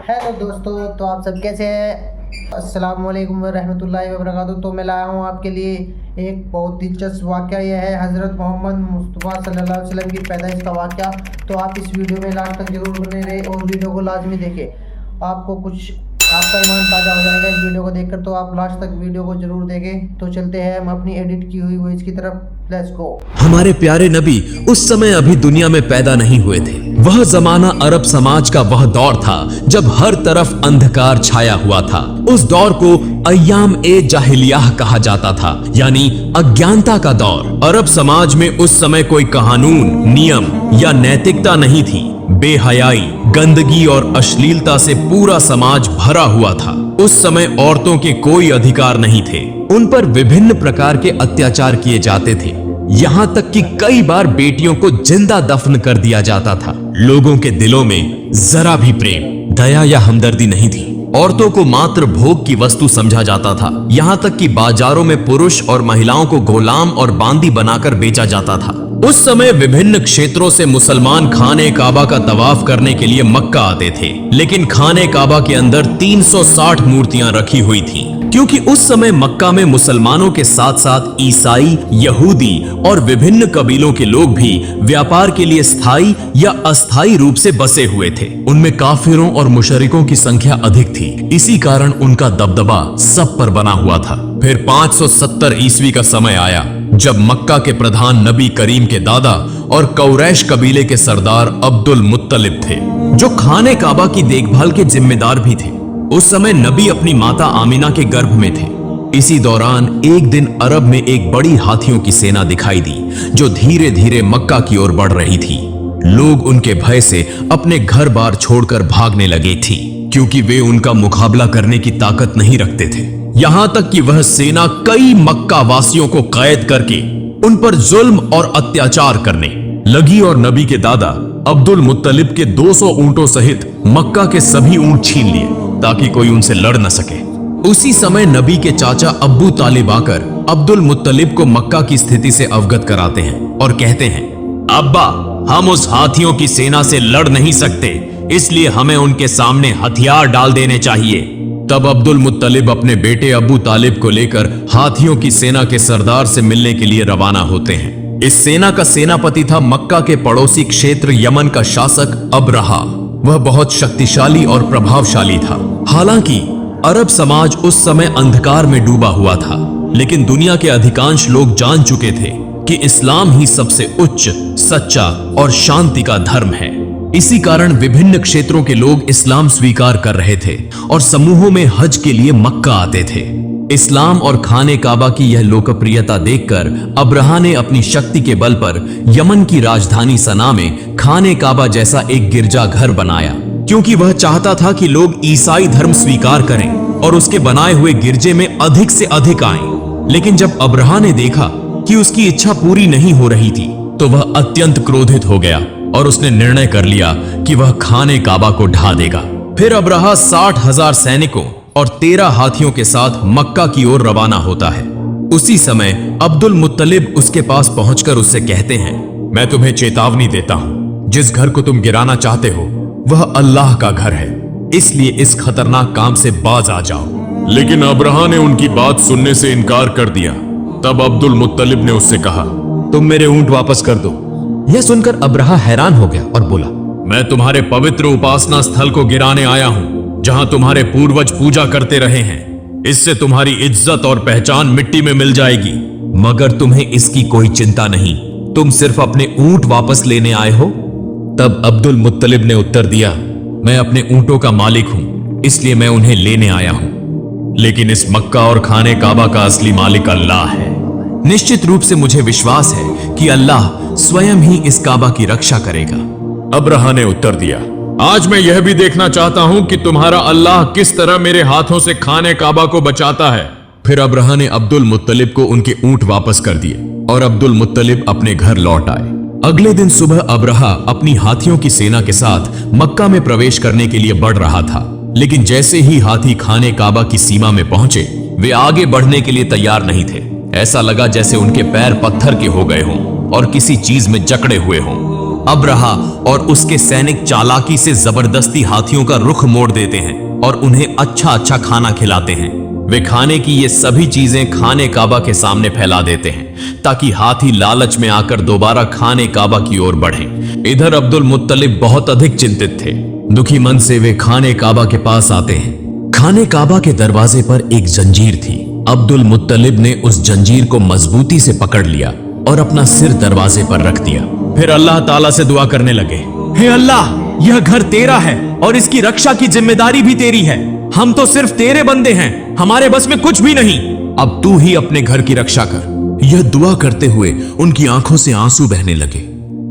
Hello दोस्तों, तो आप सब कैसे हैं। अस्सलाम वालेकुम रहमतुल्लाहि व बरकातहू। तो मैं लाया हूँ आपके लिए एक बहुत दिलचस्प वाक़या। यह है हज़रत मोहम्मद मुस्तफ़ा सल्लल्लाहु अलैहि वसल्लम की पैदाइश का वाक़या। तो आप इस वीडियो में लास्ट तक जरूर बने रहे और वीडियो को लाजमी देखें। आपको कुछ आपका ईमान ताज़ा हो जाएगा इस वीडियो को देखकर। तो आप लास्ट तक वीडियो को जरूर देखें। तो चलते हैं हम अपनी एडिट की हुई वॉइस की तरफ। Let's go. हमारे प्यारे नबी उस समय अभी दुनिया में पैदा नहीं हुए थे। वह जमाना अरब समाज का वह दौर था जब हर तरफ अंधकार छाया हुआ था। उस दौर को अय्याम ए जाहिलियाह कहा जाता था, यानी अज्ञानता का दौर। अरब समाज में उस समय कोई कानून, नियम या नैतिकता नहीं थी। बेहयाई, गंदगी और अश्लीलता से पूरा समाज भरा हुआ था। उस समय औरतों के कोई अधिकार नहीं थे। उन पर विभिन्न प्रकार के अत्याचार किए जाते थे। यहाँ तक कि कई बार बेटियों को जिंदा दफन कर दिया जाता था। लोगों के दिलों में जरा भी प्रेम, दया या हमदर्दी नहीं थी। औरतों को मात्र भोग की वस्तु समझा जाता था। यहाँ तक कि बाजारों में पुरुष और महिलाओं को गुलाम और बांदी बनाकर बेचा जाता था। उस समय विभिन्न क्षेत्रों से मुसलमान खाने काबा का तवाफ करने के लिए मक्का आते थे, लेकिन खाने काबा के अंदर 360 मूर्तियां रखी हुई थीं, क्योंकि उस समय मक्का में मुसलमानों के साथ साथ ईसाई, यहूदी और विभिन्न कबीलों के लोग भी व्यापार के लिए स्थायी या अस्थायी रूप से बसे हुए थे। उनमें काफिरों और मुशरिकों की संख्या अधिक थी। इसी कारण उनका दबदबा सब पर बना हुआ था। फिर 570 ईस्वी का समय आया जब मक्का के प्रधान नबी करीम के दादा और कौरैश कबीले के सरदार अब्दुल मुत्तलिब थे, जो खाने काबा की देखभाल के जिम्मेदार भी थे। उस समय नबी अपनी माता आमिना के गर्भ में थे। इसी दौरान एक दिन अरब में एक बड़ी हाथियों की सेना दिखाई दी, जो धीरे धीरे मक्का की ओर बढ़ रही थी। लोग उनके भय से अपने घर बार छोड़कर भागने लगे थी, क्योंकि वे उनका मुकाबला करने की ताकत नहीं रखते थे। यहां तक कि वह सेना कई मक्का वासियों को कैद करके उन पर जुल्म और अत्याचार करने लगी और नबी के दादा अब्दुल मुत्तलिब के 200 ऊंटों सहित मक्का के सभी ऊंट छीन लिए, ताकि कोई उनसे लड़ न सके। उसी समय नबी के चाचा अब्बू तालिब आकर अब्दुल मुत्तलिब को मक्का की स्थिति से अवगत कराते हैं और कहते हैं, अब्बा, हम उस हाथियों की सेना से लड़ नहीं सकते, इसलिए हमें उनके सामने हथियार डाल देने चाहिए। तब अब्दुल मुत्तलिब अपने बेटे अबू तालिब को लेकर हाथियों की सेना के सरदार से मिलने के लिए रवाना होते हैं। इस सेना का सेनापति था मक्का के पड़ोसी क्षेत्र यमन का शासक अबरहा। वह बहुत शक्तिशाली और प्रभावशाली था। हालांकि अरब समाज उस समय अंधकार में डूबा हुआ था, लेकिन दुनिया के अधिकांश लोग जान चुके थे कि इस्लाम ही सबसे उच्च, सच्चा और शांति का धर्म है। इसी कारण विभिन्न क्षेत्रों के लोग इस्लाम स्वीकार कर रहे थे और समूहों में हज के लिए मक्का आते थे। इस्लाम और खाने काबा की यह लोकप्रियता देखकर अब्रहा ने अपनी शक्ति के बल पर यमन की राजधानी सना में खाने काबा जैसा एक गिरजाघर बनाया, क्योंकि वह चाहता था कि लोग ईसाई धर्म स्वीकार करें और उसके बनाए हुए गिरजे में अधिक से अधिक आएं। लेकिन जब अब्रहा ने देखा कि उसकी इच्छा पूरी नहीं हो रही थी, तो वह अत्यंत क्रोधित हो गया और उसने निर्णय कर लिया कि वह खाने काबा को ढा देगा। फिर अब्रहा 60,000 सैनिकों और 13 हाथियों के साथ मक्का की ओर रवाना होता है। उसी समय अब्दुल मुत्तलिब उसके पास पहुंचकर उससे कहते हैं, मैं तुम्हें चेतावनी देता हूं, जिस घर को तुम गिराना चाहते हो वह अल्लाह का घर है, इसलिए इस खतरनाक काम से बाज आ जाओ। लेकिन अब्रहा ने उनकी बात सुनने से इनकार कर दिया। तब अब्दुल मुत्तलिब ने उससे कहा, तुम मेरे ऊंट वापस कर दो। यह सुनकर अब्रहा हैरान हो गया और बोला, मैं तुम्हारे पवित्र उपासना स्थल को गिराने आया हूं, जहां तुम्हारे पूर्वज पूजा करते रहे हैं। इससे तुम्हारी इज्जत और पहचान मिट्टी में मिल जाएगी। मगर तुम्हें इसकी कोई चिंता नहीं, तुम सिर्फ अपने ऊंट वापस लेने आए हो। तब अब्दुल मुत्तलिब ने उत्तर दिया, मैं अपने ऊंटों का मालिक हूं, इसलिए मैं उन्हें लेने आया हूं। लेकिन इस मक्का और खाने काबा का असली मालिक अल्लाह है। निश्चित रूप से मुझे विश्वास है कि अल्लाह स्वयं ही इस काबा की रक्षा करेगा। अब्रहा ने उत्तर दिया, आज मैं यह भी देखना चाहता हूं कि तुम्हारा अल्लाह किस तरह मेरे हाथों से खाने काबा को बचाता है। फिर अब्रहा ने अब्दुल मुत्तलिब को उनके ऊंट वापस कर दिए और अब्दुल मुत्तलिब अपने घर लौट आए। अगले दिन सुबह अब्रहा अपनी हाथियों की सेना के साथ मक्का में प्रवेश करने के लिए बढ़ रहा था, लेकिन जैसे ही हाथी खाने काबा की सीमा में पहुंचे, वे आगे बढ़ने के लिए तैयार नहीं थे। ऐसा लगा जैसे उनके पैर पत्थर के हो गए हों और किसी चीज में जकड़े हुए हों। अब्रहा और उसके सैनिक चालाकी से जबरदस्ती हाथियों का रुख मोड़ देते हैं और उन्हें अच्छा अच्छा खाना खिलाते हैं। वे खाने की ये सभी चीजें खाने काबा के सामने फैला देते हैं ताकि हाथी लालच में आकर दोबारा खाने काबा की ओर बढ़ें। इधर अब्दुल मुत्तलिब बहुत अधिक चिंतित थे। दुखी मन से वे खाने काबा के पास आते हैं। खाने काबा के दरवाजे पर एक जंजीर थी। अब्दुल मुत्तलिब ने उस जंजीर को मजबूती से पकड़ लिया और अपना सिर दरवाजे पर रख दिया। फिर अल्लाह ताला से दुआ करने लगे, हे अल्लाह, यह घर तेरा है और इसकी रक्षा की जिम्मेदारी भी तेरी है। हम तो सिर्फ तेरे बंदे हैं, हमारे बस में कुछ भी नहीं। अब तू ही अपने घर की रक्षा कर। यह दुआ करते हुए उनकी आंखों से आंसू बहने लगे।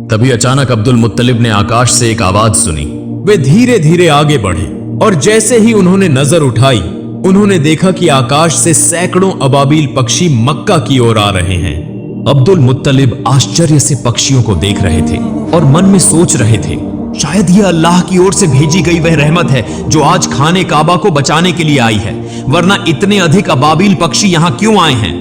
तभी अचानक अब्दुल मुत्तलिब ने आकाश से एक आवाज सुनी। वे धीरे धीरे आगे बढ़े और जैसे ही उन्होंने नजर उठाई, उन्होंने देखा कि आकाश से सैकड़ों अबाबील पक्षी मक्का की ओर आ रहे हैं। अब्दुल मुत्तलिब आश्चर्य से पक्षियों को देख रहे थे और मन में सोच रहे थे, शायद यह अल्लाह की ओर से भेजी गई वह रहमत है जो आज खाने काबा को बचाने के लिए आई है, वरना इतने अधिक अबाबील पक्षी यहाँ क्यों आए हैं।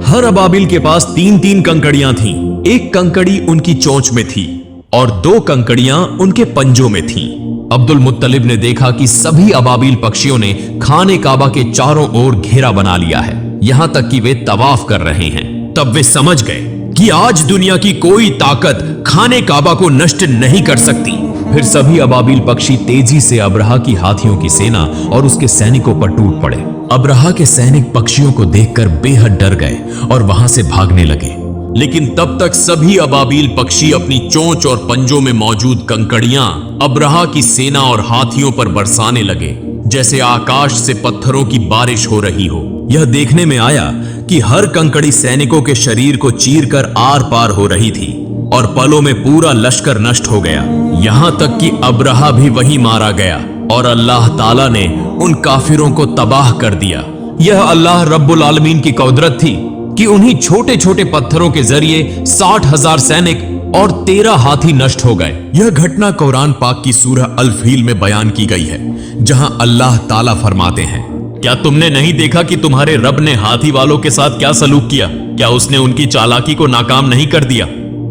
हर अबाबील के पास 3-3 कंकड़ियां थीं। एक कंकड़ी उनकी चोंच में थी और 2 कंकड़ियां उनके पंजों में थीं। अब्दुल मुत्तलिब ने देखा कि सभी अबाबील पक्षियों ने खाने काबा के चारों ओर घेरा बना लिया है, यहां तक कि वे तवाफ कर रहे हैं। तब वे समझ गए कि आज दुनिया की कोई ताकत खाने काबा को नष्ट नहीं कर सकती। फिर सभी अबाबील पक्षी तेजी से अब्रहा की हाथियों की सेना और उसके सैनिकों पर टूट पड़े। अब्रहा के सैनिक पक्षियों को देखकर बेहद डर गए और वहां से भागने लगे। लेकिन तब तक सभी अबाबील पक्षी अपनी चोंच और पंजों में मौजूद कंकड़ियां अब्रहा की सेना और हाथियों पर बरसाने लगे, जैसे आकाश से पत्थरों की बारिश हो रही हो। यह देखने में आया कि हर कंकड़ी सैनिकों के शरीर को चीरकर आर पार हो रही थी और पलों में पूरा लश्कर नष्ट हो गया। यहां तक कि अब्रहा भी वहीं मारा गया और अल्लाह ताला ने उन काफिरों को तबाह कर दिया। यह अल्लाह रब्बुल आलमीन की कुदरत थी कि उन्हीं छोटे छोटे पत्थरों के जरिए 60,000 सैनिक और 13 हाथी नष्ट हो गए। यह घटना कुरान पाक की सूरह अल फील में बयान की गई है, जहां अल्लाह ताला फरमाते हैं, क्या तुमने नहीं देखा कि तुम्हारे रब ने हाथी वालों के साथ क्या सलूक किया? क्या उसने उनकी चालाकी को नाकाम नहीं कर दिया?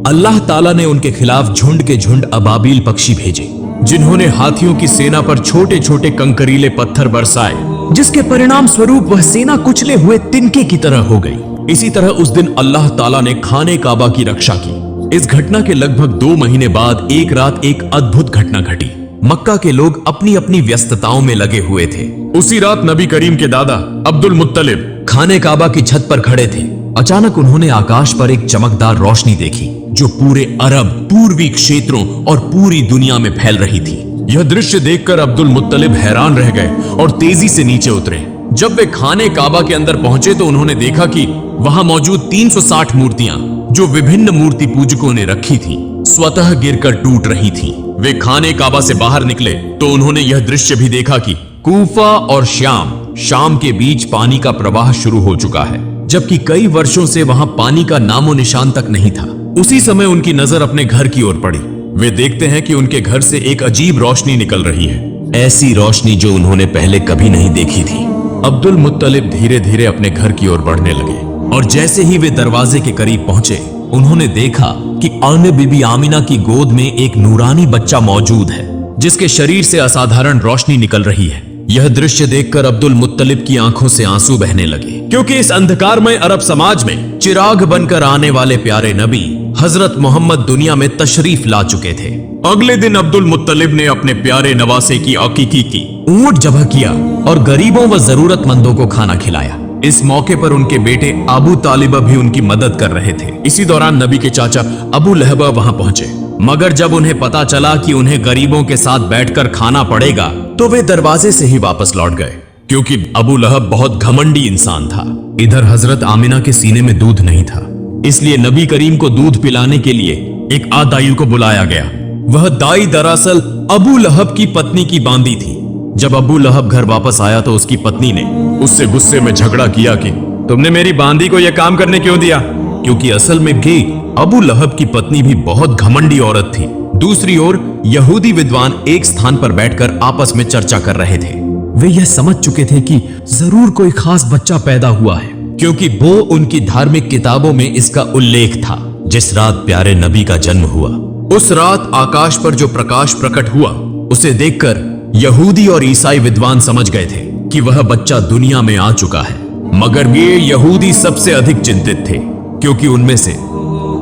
अल्लाह ताला ने उनके खिलाफ झुंड के झुंड अबाबील पक्षी भेजे, जिन्होंने हाथियों की सेना पर छोटे छोटे कंकरीले पत्थर बरसाए, जिसके परिणाम स्वरूप वह सेना कुचले हुए तिनके की तरह हो गई। इसी तरह उस दिन अल्लाह ताला ने खाने काबा की रक्षा की। इस घटना के लगभग 2 महीने बाद एक रात एक अद्भुत घटना घटी। मक्का के लोग अपनी अपनी व्यस्तताओं में लगे हुए थे। उसी रात नबी करीम के दादा अब्दुल मुत्तलिब खाने काबा की छत पर खड़े थे। अचानक उन्होंने आकाश पर एक चमकदार रोशनी देखी जो पूरे अरब, पूर्वी क्षेत्रों और पूरी दुनिया में फैल रही थी। यह दृश्य देखकर अब्दुल मुत्तलिब हैरान रह गए और तेजी से नीचे उतरे। जब वे खाने काबा के अंदर पहुंचे तो उन्होंने देखा कि वहां मौजूद 360 मूर्तियां जो विभिन्न मूर्ति पूजकों ने रखी थी, स्वतः गिरकर टूट रही थीं। वे खाने काबा से बाहर निकले तो उन्होंने यह दृश्य भी देखा कि कूफा और शाम के बीच पानी का प्रवाह शुरू हो चुका है, जबकि कई वर्षों से वहां पानी का नामो निशान तक नहीं था। उसी समय उनकी नजर अपने घर की ओर पड़ी। वे देखते हैं कि उनके घर से एक अजीब रोशनी निकल रही है, ऐसी रोशनी जो उन्होंने पहले कभी नहीं देखी थी। अब्दुल मुत्तलिब धीरे धीरे अपने घर की ओर बढ़ने लगे और जैसे ही वे दरवाजे के करीब पहुंचे, उन्होंने देखा कि अन्य बीबी आमिना की गोद में एक नूरानी बच्चा मौजूद है, जिसके शरीर से असाधारण रोशनी निकल रही है। यह दृश्य देखकर अब्दुल मुत्तलिब की आंखों से आंसू बहने लगे, क्योंकि इस अंधकारमय अरब समाज में चिराग बनकर आने वाले प्यारे नबी हजरत मोहम्मद दुनिया में तशरीफ ला चुके थे। अगले दिन अब्दुल मुत्तलिब ने अपने प्यारे नवासे की अकीकी की, ऊंट ज़ब्ह किया और गरीबों व जरूरतमंदों को खाना खिलाया। इस मौके पर उनके बेटे अबू तालिबा भी उनकी मदद कर रहे थे। इसी दौरान नबी के चाचा अबू लहब वहां पहुंचे, मगर जब उन्हें पता चला कि उन्हें गरीबों के साथ बैठकर खाना पड़ेगा तो वे दरवाजे से ही वापस लौट गए, क्योंकि अबू लहब बहुत घमंडी इंसान था। इधर हजरत आमिना के सीने में दूध नहीं था, इसलिए नबी करीम को दूध पिलाने के लिए एक आदाई को बुलाया गया। वह दाई दरअसल अबू लहब की पत्नी की बांदी थी। जब अबू लहब घर वापस आया तो उसकी पत्नी ने उससे गुस्से में झगड़ा किया कि तुमने मेरी बांदी को यह काम करने क्यों दिया, क्योंकि असल में भी अबू लहब की पत्नी भी बहुत घमंडी औरत थी। दूसरी ओर यहूदी विद्वान एक स्थान पर बैठकर आपस में चर्चा कर रहे थे। वे यह समझ चुके थे कि जरूर कोई खास बच्चा पैदा हुआ है, क्योंकि वो उनकी धार्मिक किताबों में इसका उल्लेख था। जिस रात प्यारे नबी का जन्म हुआ उस रात आकाश पर जो प्रकाश प्रकट हुआ उसे देखकर यहूदी और ईसाई विद्वान समझ गए थे कि वह बच्चा दुनिया में आ चुका है। मगर ये यहूदी सबसे अधिक चिंतित थे, क्योंकि उनमें से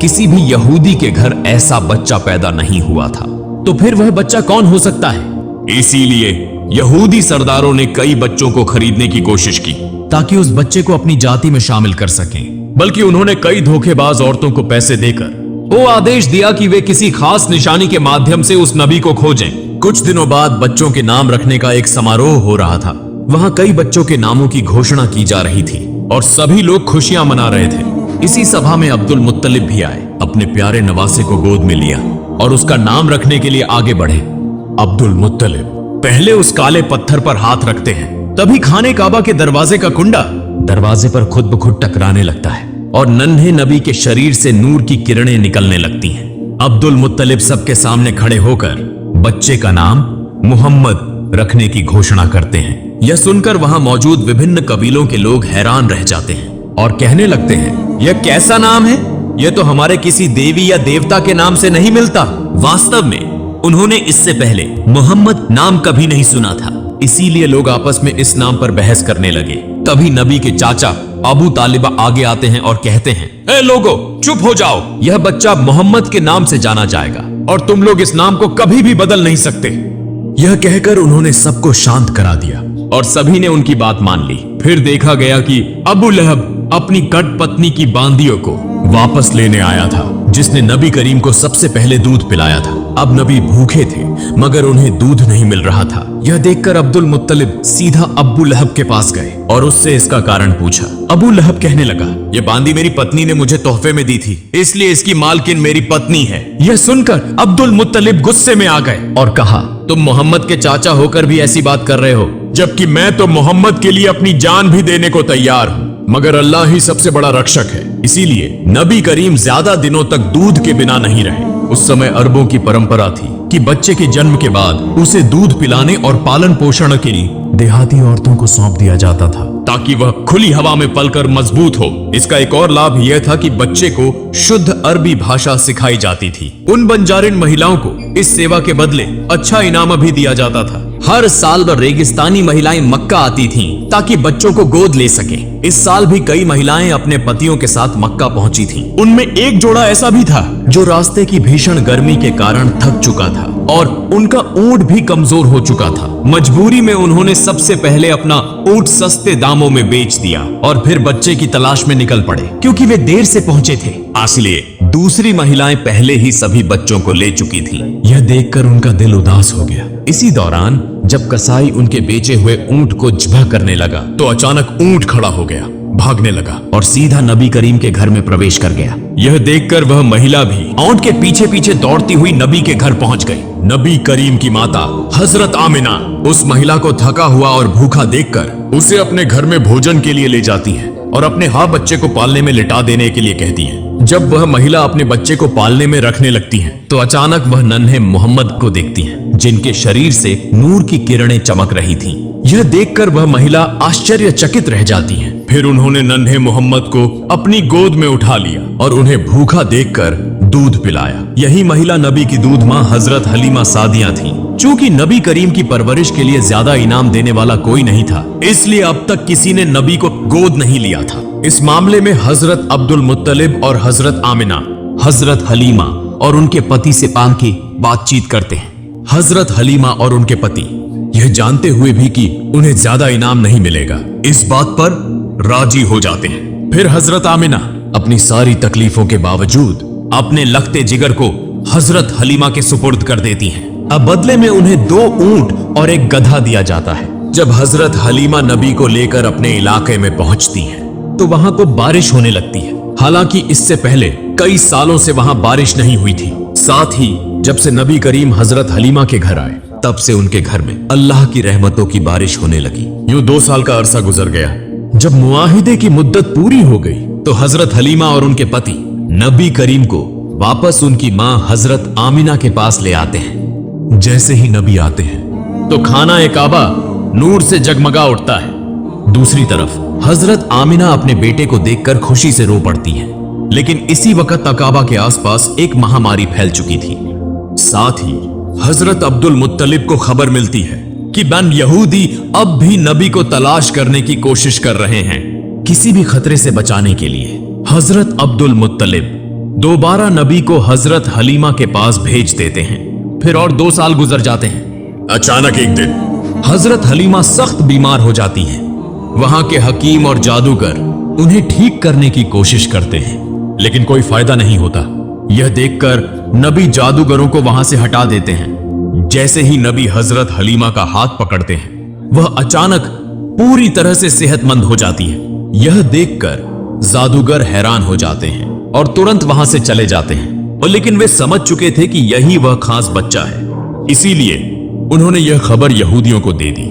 किसी भी यहूदी के घर ऐसा बच्चा पैदा नहीं हुआ था। तो फिर वह बच्चा कौन हो सकता है? इसीलिए यहूदी सरदारों ने कई बच्चों को खरीदने की कोशिश की ताकि उस बच्चे को अपनी जाति में शामिल कर सकें। बल्कि उन्होंने कई धोखेबाज औरतों को पैसे देकर वो आदेश दिया कि वे किसी खास निशानी के माध्यम से उस नबी को खोजें। कुछ दिनों बाद बच्चों के नाम रखने का एक समारोह हो रहा था। वहां कई बच्चों के नामों की घोषणा की जा रही थी और सभी लोग खुशियां मना रहे थे। इसी सभा में अब्दुल मुत्तलिब भी आए, अपने प्यारे नवासे को गोद में लिया और उसका नाम रखने के लिए आगे बढ़े। अब्दुल मुत्तलिब पहले उस काले पत्थर पर हाथ रखते हैं, तभी खाने काबा के दरवाजे का कुंडा दरवाजे पर खुद ब खुद टकराने लगता है और नन्हे नबी के शरीर से नूर की किरणें निकलने लगती हैं। अब्दुल मुत्तलिब सबके सामने खड़े होकर बच्चे का नाम मोहम्मद रखने की घोषणा करते हैं। यह सुनकर वहां मौजूद विभिन्न कबीलों के लोग हैरान रह जाते हैं और कहने लगते हैं, यह कैसा नाम है? यह तो हमारे किसी देवी या देवता के नाम से नहीं मिलता। वास्तव में उन्होंने इससे पहले मोहम्मद नाम कभी नहीं सुना था, इसीलिए लोग आपस में इस नाम पर बहस करने लगे। तभी नबी के चाचा अबू तालिबा आगे आते हैं और कहते हैं, ए लोगो, चुप हो जाओ। यह बच्चा मोहम्मद के नाम से जाना जाएगा और तुम लोग इस नाम को कभी भी बदल नहीं सकते। यह कहकर उन्होंने सबको शांत करा दिया और सभी ने उनकी बात मान ली। फिर देखा गया कि अबू लहब अपनी कट पत्नी की बांदियों को वापस लेने आया था, जिसने नबी करीम को सबसे पहले दूध पिलाया था। अब नबी भूखे थे मगर उन्हें दूध नहीं मिल रहा था। यह देखकर अब्दुल मुत्तलिब सीधा अबू लहब के पास गए और उससे इसका कारण पूछा। अबू लहब कहने लगा, यह बांदी मेरी पत्नी ने मुझे तोहफे में दी थी, इसलिए इसकी मालकिन मेरी पत्नी है। यह सुनकर अब्दुल मुत्तलिब गुस्से में आ गए और कहा, तुम मोहम्मद के चाचा होकर भी ऐसी बात कर रहे हो, जबकि मैं तो मोहम्मद के लिए अपनी जान भी देने को तैयार हूँ। मगर अल्लाह ही सबसे बड़ा रक्षक है, इसीलिए नबी करीम ज्यादा दिनों तक दूध के बिना नहीं रहे। उस समय अरबों की परंपरा थी कि बच्चे के जन्म के बाद उसे दूध पिलाने और पालन पोषण के लिए देहाती औरतों को सौंप दिया जाता था, ताकि वह खुली हवा में पलकर मजबूत हो। इसका एक और लाभ यह था कि बच्चे को शुद्ध अरबी भाषा सिखाई जाती थी। उन बंजारिन महिलाओं को इस सेवा के बदले अच्छा इनाम भी दिया जाता था। हर साल रेगिस्तानी महिलाएं मक्का आती थीं ताकि बच्चों को गोद ले सके। इस साल भी कई महिलाएं अपने पतियों के साथ मक्का पहुंची थीं। उनमें एक जोड़ा ऐसा भी था जो रास्ते की भीषण गर्मी के कारण थक चुका था और उनका ऊंट भी कमजोर हो चुका था। मजबूरी में उन्होंने सबसे पहले अपना ऊंट सस्ते दामों में बेच दिया और फिर बच्चे की तलाश में निकल पड़े, क्योंकि वे देर से पहुंचे थे। इसलिए दूसरी महिलाएं पहले ही सभी बच्चों को ले चुकी थीं। यह देखकर उनका दिल उदास हो गया। इसी दौरान जब कसाई उनके बेचे हुए ऊंट को ज़िबह करने लगा तो अचानक ऊंट खड़ा हो गया, भागने लगा और सीधा नबी करीम के घर में प्रवेश कर गया। यह देखकर वह महिला भी ऊंट के पीछे पीछे दौड़ती हुई नबी के घर पहुंच गई। नबी करीम की माता हजरत आमिना उस महिला को थका हुआ और भूखा देखकर उसे अपने घर में भोजन के लिए ले जाती हैं और अपने बच्चे को पालने में लिटा देने के लिए कहती हैं। जब वह महिला अपने बच्चे को पालने में रखने लगती हैं, तो अचानक वह नन्हे मोहम्मद को देखती हैं, जिनके शरीर से नूर की किरणें चमक रही थीं। यह देखकर वह महिला आश्चर्यचकित रह जाती हैं। फिर उन्होंने नन्हे मोहम्मद को अपनी गोद में उठा लिया और उन्हें भूखा देखकर दूध पिलाया। यही महिला नबी की दूध मां हजरत हलीमा सादिया थी। चूंकि नबी करीम की परवरिश के लिए ज्यादा इनाम देने वाला कोई नहीं था, इसलिए अब तक किसी ने नबी को गोद नहीं लिया था। इस मामले में हजरत अब्दुल मुत्तलिब और हजरत आमिना हजरत हलीमा और उनके पति से पांकी बातचीत करते हैं। हजरत हलीमा और उनके पति यह जानते हुए भी कि उन्हें ज्यादा इनाम नहीं मिलेगा, इस बात पर राजी हो जाते हैं। फिर हजरत आमिना अपनी सारी तकलीफों के बावजूद अपने लखते जिगर को हजरत हलीमा के सुपुर्द कर देती हैं। अब बदले में उन्हें 2 ऊंट और एक गधा दिया जाता है। जब हजरत हलीमा नबी को लेकर अपने इलाके में पहुंचती हैं, तो वहां को बारिश होने लगती है। हालांकि इससे पहले कई सालों से वहां बारिश नहीं हुई थी। साथ ही जब से नबी करीम हजरत हलीमा के घर आए, तब से उनके घर में अल्लाह की रहमतों की बारिश होने लगी। यूं 2 साल का अरसा गुजर गया। जब मुआहिदे की मुद्दत पूरी हो गई, तो हजरत हलीमा और उनके पति नबी करीम को वापस उनकी मां हजरत आमिना के पास ले आते हैं। जैसे ही नबी आते हैं, तो खाना काबा नूर से जगमगा उठता है। दूसरी तरफ हजरत आमिना अपने बेटे को देखकर खुशी से रो पड़ती हैं। लेकिन इसी वक्त काबा के आसपास एक महामारी फैल चुकी थी। साथ ही हजरत अब्दुल मुत्तलिब को खबर मिलती है कि बन यहूदी अब भी नबी को तलाश करने की कोशिश कर रहे हैं। किसी भी खतरे से बचाने के लिए हजरत अब्दुल मुत्तलिब दोबारा नबी को हजरत हलीमा के पास भेज देते हैं। फिर और 2 साल गुजर जाते हैं। अचानक एक दिन हजरत हलीमा सख्त बीमार हो जाती हैं। वहां के हकीम और जादूगर उन्हें ठीक करने की कोशिश करते हैं, लेकिन कोई फायदा नहीं होता। यह देखकर नबी जादूगरों को वहां से हटा देते हैं। जैसे ही नबी हजरत हलीमा का हाथ पकड़ते हैं, वह अचानक पूरी तरह से सेहतमंद हो जाती है। यह देखकर जादूगर हैरान हो जाते हैं और तुरंत वहां से चले जाते हैं। और लेकिन वे समझ चुके थे कि यही वह खास बच्चा है, इसीलिए उन्होंने यह खबर यहूदियों को दे दी।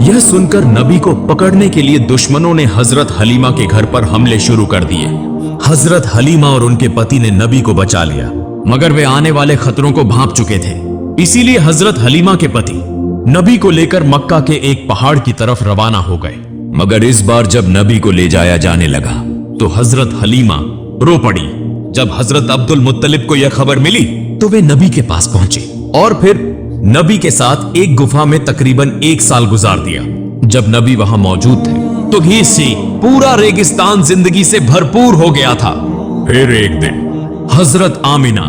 यह सुनकर नबी को पकड़ने के लिए दुश्मनों ने हजरत हलीमा के घर पर हमले शुरू कर दिए। हजरत हलीमा और उनके पति ने नबी को बचा लिया, मगर वे आने वाले खतरों को भांप चुके थे। इसीलिए हजरत हलीमा के पति नबी को लेकर मक्का के एक पहाड़ की तरफ रवाना हो गए। मगर इस बार जब नबी को ले जाया जाने लगा तो हजरत हलीमा रो पड़ी। जब हजरत अब्दुल मुत्तलिब को यह खबर मिली तो वे नबी के पास पहुंचे और फिर नबी के साथ एक गुफा में तकरीबन 1 साल गुजार दिया। जब नबी वहां मौजूद थे तो घी से पूरा रेगिस्तान जिंदगी से भरपूर हो गया था। फिर एक दिन हजरत आमिना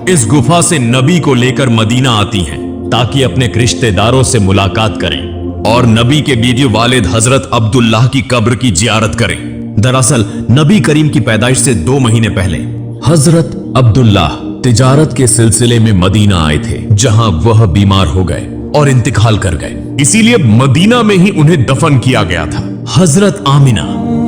इस गुफा से नबी को लेकर मदीना आती हैं ताकि अपने रिश्तेदारों से मुलाकात करें और नबी के बीवी वालिद हजरत अब्दुल्लाह की कब्र की जियारत करें। दरअसल नबी करीम की पैदाइश से 2 महीने पहले हजरत अब्दुल्लाह तिजारत के सिलसिले में मदीना आए थे, जहां वह बीमार हो गए और इंतकाल कर गए। इसीलिए मदीना में ही उन्हें दफन किया गया था। हजरत आमिना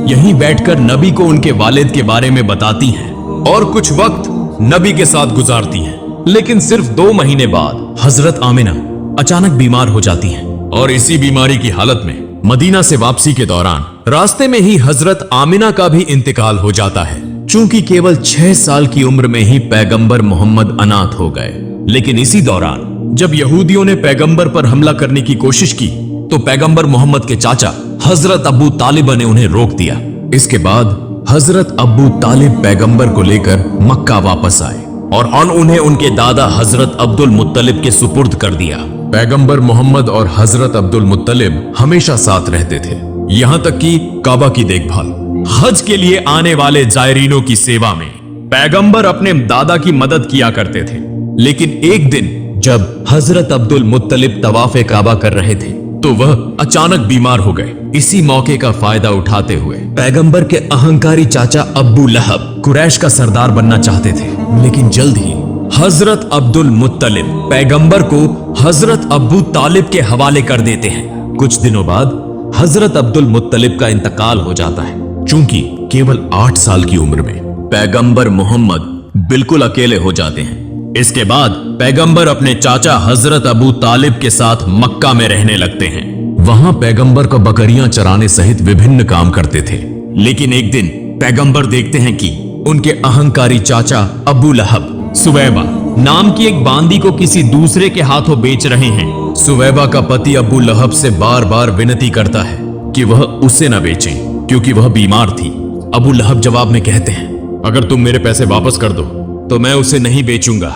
यहीं बैठकर नबी को उनके वालिद के बारे में बताती हैं और कुछ वक्त नबी के साथ गुजारती हैं। लेकिन सिर्फ 2 महीने बाद हजरत आमिना अचानक बीमार हो जाती हैं और इसी बीमारी की हालत में मदीना से वापसी के दौरान रास्ते में ही हजरत आमिना का भी इंतकाल हो जाता है। चूंकि केवल 6 साल की उम्र में ही पैगंबर मोहम्मद अनाथ हो गए। लेकिन इसी दौरान जब यहूदियों ने पैगंबर पर हमला करने की कोशिश की तो पैगंबर मोहम्मद के चाचा हजरत अबू तालिब ने उन्हें रोक दिया। इसके बाद हजरत अबू तालिब पैगंबर को लेकर मक्का वापस आए और उन्हें उनके दादा हजरत अब्दुल मुत्तलिब के सुपुर्द कर दिया। पैगंबर मोहम्मद और हजरत अब्दुल मुत्तलिब हमेशा साथ रहते थे, यहां तक कि काबा की देखभाल, हज के लिए आने वाले जायरीनों की सेवा में पैगंबर अपने दादा की मदद किया करते थे। लेकिन एक दिन जब हजरत अब्दुल मुत्तलिब तवाफ़े काबा कर रहे थे तो वह अचानक बीमार हो गए। इसी मौके का फायदा उठाते हुए पैगंबर के अहंकारी चाचा अब्बू लहब कुरैश का सरदार बनना चाहते थे। लेकिन जल्द ही हजरत अब्दुल मुत्तलिब पैगंबर को हजरत अब्बू तालिब के हवाले कर देते हैं। कुछ दिनों बाद हजरत अब्दुल मुत्तलिब का इंतकाल हो जाता है। चूंकि केवल 8 साल की उम्र में पैगंबर मोहम्मद बिल्कुल अकेले हो जाते हैं। इसके बाद पैगंबर अपने चाचा हजरत अबू तालिब के साथ मक्का में रहने लगते हैं। वहां पैगंबर को बकरियां चराने सहित विभिन्न काम करते थे। लेकिन एक दिन पैगंबर देखते हैं कि उनके अहंकारी चाचा अबू लहब सुवैबा नाम की एक बांदी को किसी दूसरे के हाथों बेच रहे हैं। सुवैबा का पति अबू लहब से बार बार विनती करता है कि वह उसे न बेचें क्योंकि वह बीमार थी। अबू लहब जवाब में कहते हैं, अगर तुम मेरे पैसे वापस कर दो तो मैं उसे नहीं बेचूंगा।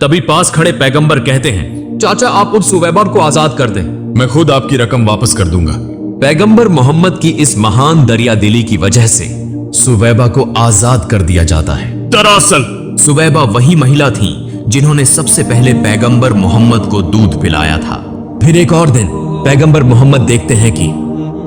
तभी पास खड़े पैगंबर कहते हैं, चाचा आप उस सुवैबा को आजाद कर दें, मैं खुद आपकी रकम वापस कर दूंगा। पैगंबर मोहम्मद की इस महान दरिया दिली की वजह से सुवैबा को आजाद कर दिया जाता है। दरअसल सुवैबा वही महिला थी जिन्होंने सबसे पहले पैगंबर मोहम्मद को दूध पिलाया था। फिर एक और दिन पैगंबर मोहम्मद देखते हैं कि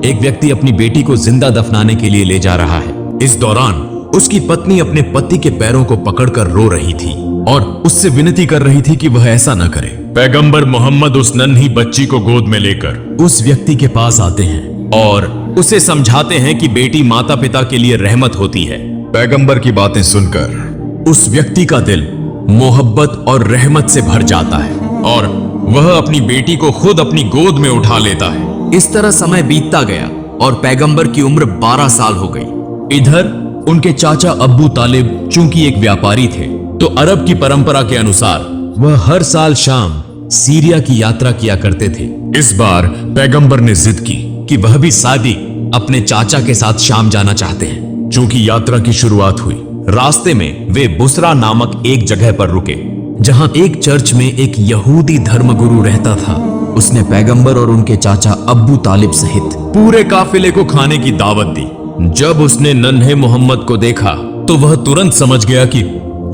एक व्यक्ति अपनी बेटी को जिंदा दफनाने के लिए ले जा रहा है। इस दौरान उसकी पत्नी अपने पति के पैरों को पकड़कर रो रही थी और उससे विनती कर रही थी कि वह ऐसा न करे। पैगंबर मोहम्मद उस नन्ही बच्ची को गोद में लेकर उस व्यक्ति के पास आते हैं और उसे समझाते हैं कि बेटी माता पिता के लिए रहमत होती है। पैगंबर की बातें सुनकर उस व्यक्ति का दिल मोहब्बत और रहमत से भर जाता है और वह अपनी बेटी को खुद अपनी गोद में उठा लेता है। इस तरह समय बीतता गया और पैगंबर की उम्र 12 साल हो गई। इधर उनके चाचा अब्बू तालिब चूंकि एक व्यापारी थे तो अरब की परंपरा के अनुसार वह हर साल शाम सीरिया की यात्रा किया करते थे। इस बार पैगंबर ने जिद की कि वह भी सादी अपने चाचा के साथ शाम जाना चाहते हैं। चूंकि यात्रा की शुरुआत हुई, रास्ते में वे बुसरा नामक एक जगह पर रुके। जहां एक चर्च में एक यहूदी धर्मगुरु रहता था। उसने पैगंबर और उनके चाचा अब्बू तालिब सहित पूरे काफिले को खाने की दावत दी। जब उसने नन्हे मोहम्मद को देखा तो वह तुरंत समझ गया कि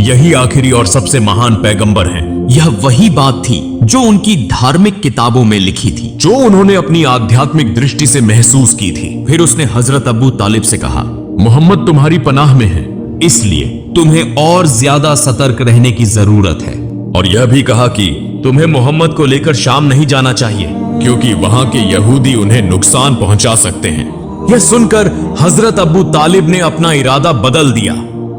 यही आखिरी और सबसे महान पैगंबर हैं। यह वही बात थी जो उनकी धार्मिक किताबों में लिखी थी, जो उन्होंने अपनी आध्यात्मिक दृष्टि से महसूस की थी। फिर उसने हजरत अब्बू तालिब से कहा, मोहम्मद तुम्हारी पनाह में है, इसलिए तुम्हें और ज्यादा सतर्क रहने की जरूरत है। और यह भी कहा कि तुम्हें मोहम्मद को लेकर शाम नहीं जाना चाहिए, क्योंकि वहां के यहूदी उन्हें नुकसान पहुंचा सकते हैं। यह सुनकर हजरत अब्बू तालिब ने अपना इरादा बदल दिया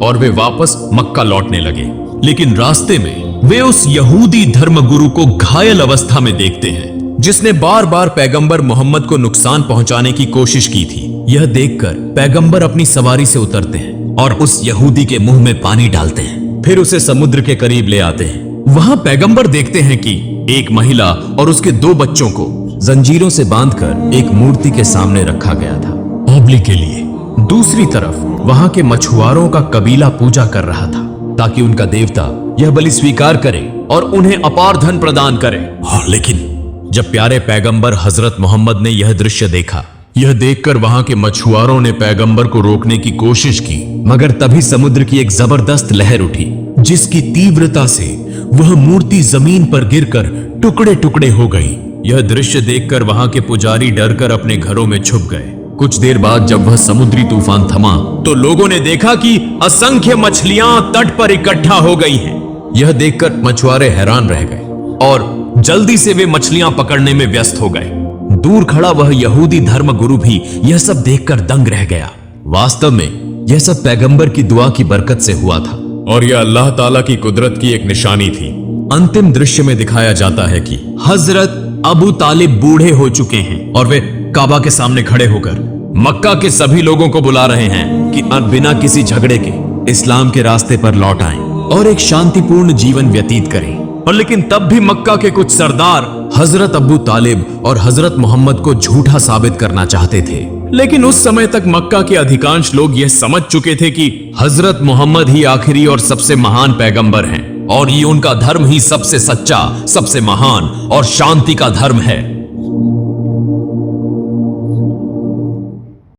और वे वापस मक्का लौटने लगे। लेकिन रास्ते में वे उस यहूदी धर्मगुरु को घायल अवस्था में देखते हैं, जिसने बार बार पैगंबर मोहम्मद को नुकसान पहुंचाने की कोशिश की थी। यह देखकर पैगंबर अपनी सवारी से उतरते हैं और उस यहूदी के मुंह में पानी डालते हैं। फिर उसे समुद्र के करीब ले आते हैं। वहां पैगंबर देखते हैं कि एक महिला और उसके 2 बच्चों को जंजीरों से बांधकर एक मूर्ति के सामने रखा गया था, ओबली के लिए। दूसरी तरफ वहां के मछुआरों का कबीला पूजा कर रहा था, ताकि उनका देवता यह बलि स्वीकार करे और उन्हें अपार धन प्रदान करे। और लेकिन जब प्यारे पैगंबर हजरत मोहम्मद ने यह दृश्य देखा, यह देखकर वहां के मछुआरों ने पैगंबर को रोकने की कोशिश की, मगर तभी समुद्र की एक जबरदस्त लहर उठी, जिसकी तीव्रता से वह मूर्ति जमीन पर गिरकर टुकड़े टुकड़े हो गई। यह दृश्य देखकर वहां के पुजारी डरकर अपने घरों में छुप गए। कुछ देर बाद जब वह समुद्री तूफान थमा तो लोगों ने देखा कि असंख्य मछलियां तट पर इकट्ठा हो गई हैं। यह देखकर मछुआरे हैरान रह गए और जल्दी से वे मछलियां पकड़ने में व्यस्त हो गए। दूर खड़ा वह यहूदी धर्मगुरु भी यह सब देखकर दंग रह गया। वास्तव में यह सब पैगंबर की दुआ की बरकत से हुआ था और यह अल्लाह ताला की कुदरत की एक निशानी थी। अंतिम दृश्य में दिखाया जाता है कि हजरत अबू तालिब बूढ़े हो चुके हैं और वे काबा के सामने खड़े होकर मक्का के सभी लोगों को बुला रहे हैं कि अब बिना किसी झगड़े के इस्लाम के रास्ते पर लौट आएं और एक शांतिपूर्ण जीवन व्यतीत करें। और लेकिन तब भी मक्का के कुछ सरदार हजरत अब्बू तालिब और हजरत मोहम्मद को झूठा साबित करना चाहते थे। लेकिन उस समय तक मक्का के अधिकांश लोग यह समझ चुके थे कि हजरत मोहम्मद ही आखिरी और सबसे महान पैगंबर हैं और ये उनका धर्म ही सबसे सच्चा, सबसे महान और शांति का धर्म है।